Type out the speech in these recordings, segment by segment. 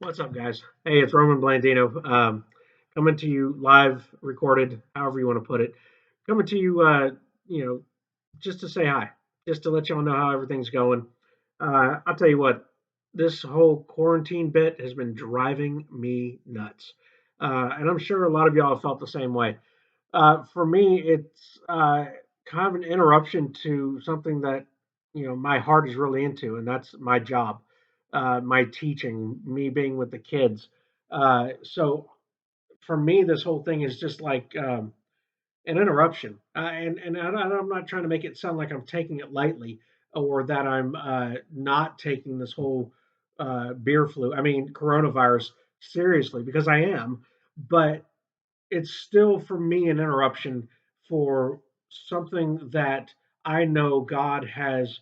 What's up, guys? Hey, it's Roman Blandino, coming to you live, recorded, however you want to put it. Coming to you, just to say hi, just to let y'all know how everything's going. I'll tell you what, this whole quarantine bit has been driving me nuts, and I'm sure a lot of y'all have felt the same way. For me, it's kind of an interruption to something that my heart is really into, and that's my job, my teaching, me being with the kids. So for me, this whole thing is just like an interruption, I'm not trying to make it sound like I'm taking it lightly or that I'm not taking this whole beer flu. I mean, coronavirus seriously because I am, but it's still for me an interruption for something that I know God has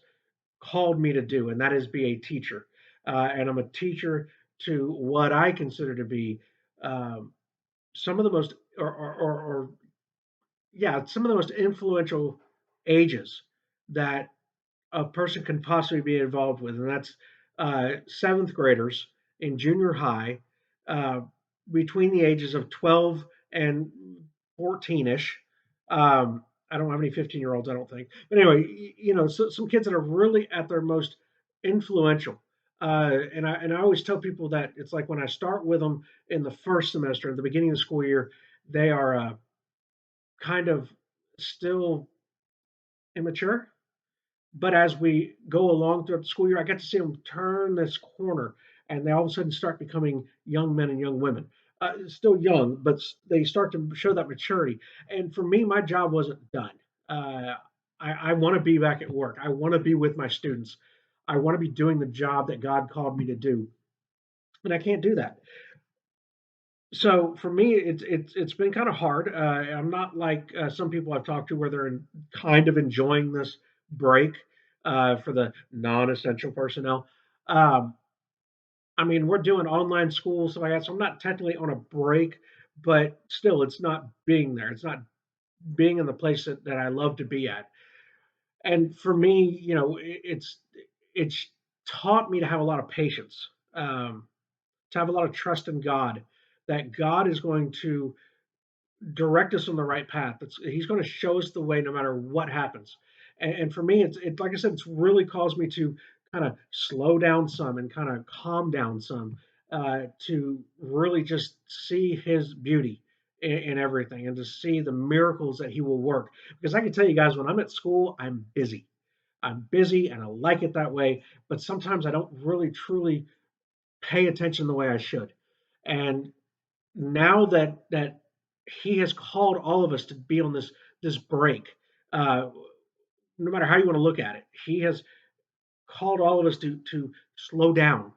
called me to do, and that is be a teacher. And I'm a teacher to what I consider to be um, some of the most, or yeah, some of the most influential ages that a person can possibly be involved with, and that's seventh graders in junior high uh, between the ages of 12 and 14ish. I don't have any 15-year-olds, I don't think. But anyway, so, some kids that are really at their most influential. And I always tell people that it's like when I start with them in the first semester, at the beginning of the school year, they are kind of still immature, but as we go along throughout the school year, I get to see them turn this corner, and they all of a sudden start becoming young men and young women. Still young, but they start to show that maturity. And for me, my job wasn't done. Uh, I want to be back at work. I want to be with my students. I want to be doing the job that God called me to do, and I can't do that. So for me, it's been kind of hard. I'm not like some people I've talked to where they're kind of enjoying this break for the non-essential personnel. Um, I mean, we're doing online school, so so I'm not technically on a break, but still, it's not being there. It's not being in the place that I love to be at. And for me, it's taught me to have a lot of patience, to have a lot of trust in God, that God is going to direct us on the right path. He's going to show us the way no matter what happens. And for me, it's like I said, it's really caused me to kind of slow down some and kind of calm down some to really just see His beauty in everything and to see the miracles that He will work. Because I can tell you guys, when I'm at school, I'm busy. I'm busy and I like it that way, but sometimes I don't really truly pay attention the way I should. And now that he has called all of us to be on this break, uh, no matter how you want to look at it, he has called all of us to slow down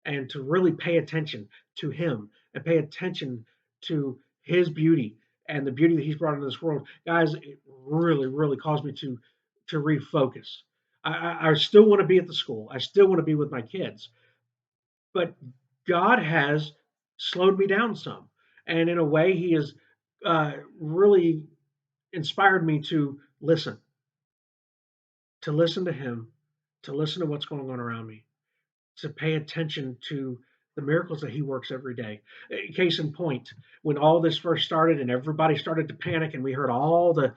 and to really pay attention to him and pay attention to his beauty and the beauty that he's brought into this world. Guys, it really caused me to refocus. I still want to be at the school. I still want to be with my kids, but God has slowed me down some, and in a way, He has really inspired me to listen to Him, to listen to what's going on around me, to pay attention to the miracles that He works every day. Case in point, when all this first started and everybody started to panic, and we heard all the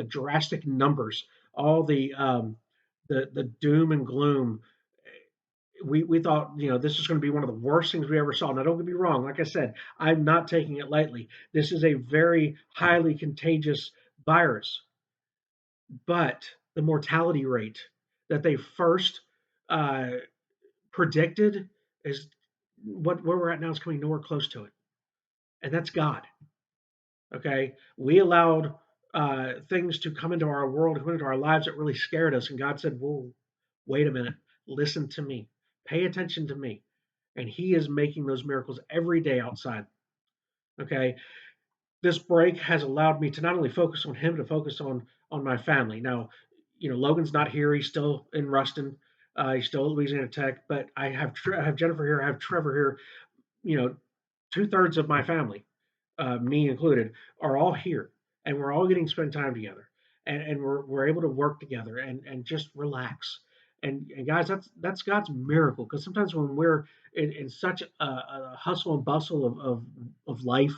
drastic numbers, all the doom and gloom, we thought, this is going to be one of the worst things we ever saw. Now, don't get me wrong. Like I said, I'm not taking it lightly. This is a very highly contagious virus, but the mortality rate that they first uh, predicted is where we're at now is coming nowhere close to it, and that's God. Okay, we allowed things to come into our world, come into our lives that really scared us, and God said, "Whoa, wait a minute, listen to me, pay attention to me." And He is making those miracles every day outside. Okay, this break has allowed me to not only focus on Him, to focus on my family. Now, Logan's not here; he's still in Ruston. He's still at Louisiana Tech, but I have Jennifer here, I have Trevor here. You know, 2/3 of my family, me included, are all here, and we're all getting to spend time together, and we're able to work together and just relax. And guys, that's God's miracle. Because sometimes when we're in such a hustle and bustle of life,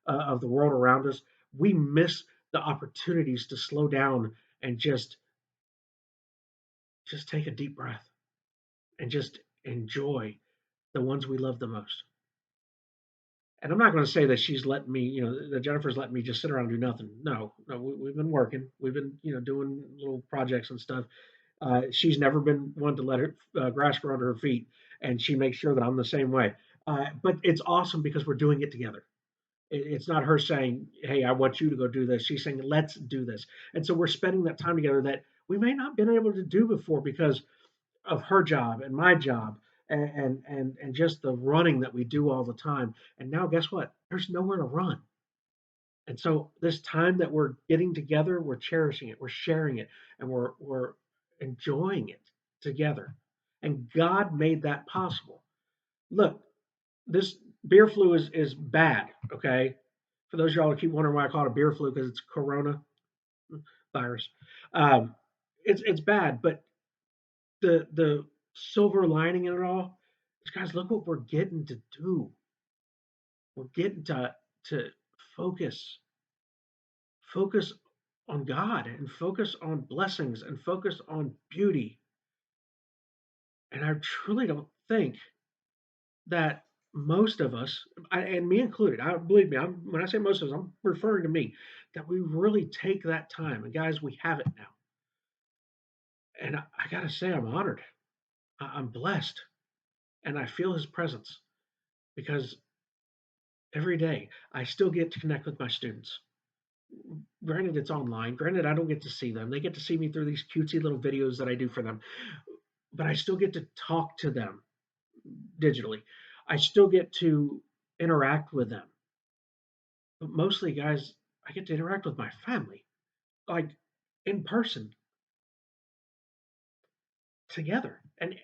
of the world around us, we miss the opportunities to slow down and just take a deep breath and just enjoy the ones we love the most. And I'm not going to say that she's letting me, that Jennifer's letting me just sit around and do nothing. No, no, we've been working. We've been, doing little projects and stuff. She's never been one to let her grass grow under her feet, and she makes sure that I'm the same way. But it's awesome because we're doing it together. It's not her saying, "Hey, I want you to go do this." She's saying, "Let's do this." And so we're spending that time together that we may not have been able to do before because of her job and my job and just the running that we do all the time. And now guess what? There's nowhere to run. And so this time that we're getting together, we're cherishing it, we're sharing it, and we're enjoying it together. And God made that possible. Look, this beer flu is bad, okay? For those of y'all who keep wondering why I call it a beer flu, because it's corona virus. Um, it's bad, but the silver lining in it all is, guys, look what we're getting to do. We're getting to focus, focus on God and focus on blessings and focus on beauty. And I truly don't think that most of us, and me included, I believe me, when I say most of us, I'm referring to me, that we really take that time. And guys, we have it now. And I gotta say, I'm honored. I'm blessed, and I feel His presence because every day I still get to connect with my students. Granted, it's online. Granted, I don't get to see them. They get to see me through these cutesy little videos that I do for them, but I still get to talk to them digitally. I still get to interact with them. But mostly, guys, I get to interact with my family, like in person, together. And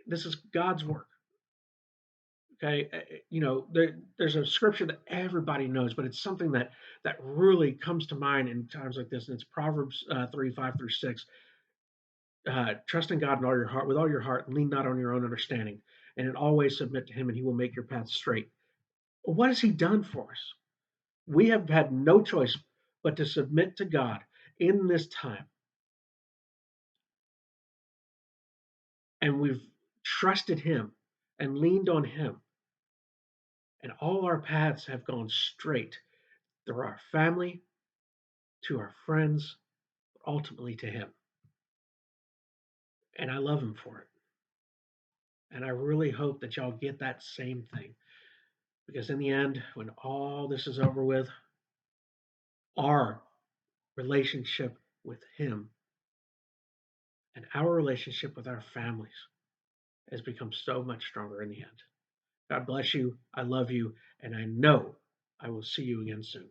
this is God's work. Okay, there's a scripture that everybody knows, but it's something that really comes to mind in times like this, and it's Proverbs 3:5-6. Trust in God in all your heart, with all your heart, and lean not on your own understanding, and in all ways submit to Him, and He will make your path straight. What has He done for us? We have had no choice but to submit to God in this time, and we've trusted Him and leaned on Him, and all our paths have gone straight through our family, to our friends, ultimately to Him. And I love Him for it. And I really hope that y'all get that same thing. Because in the end, when all this is over with, our relationship with Him and our relationship with our families has become so much stronger in the end. God bless you. I love you. And I know I will see you again soon.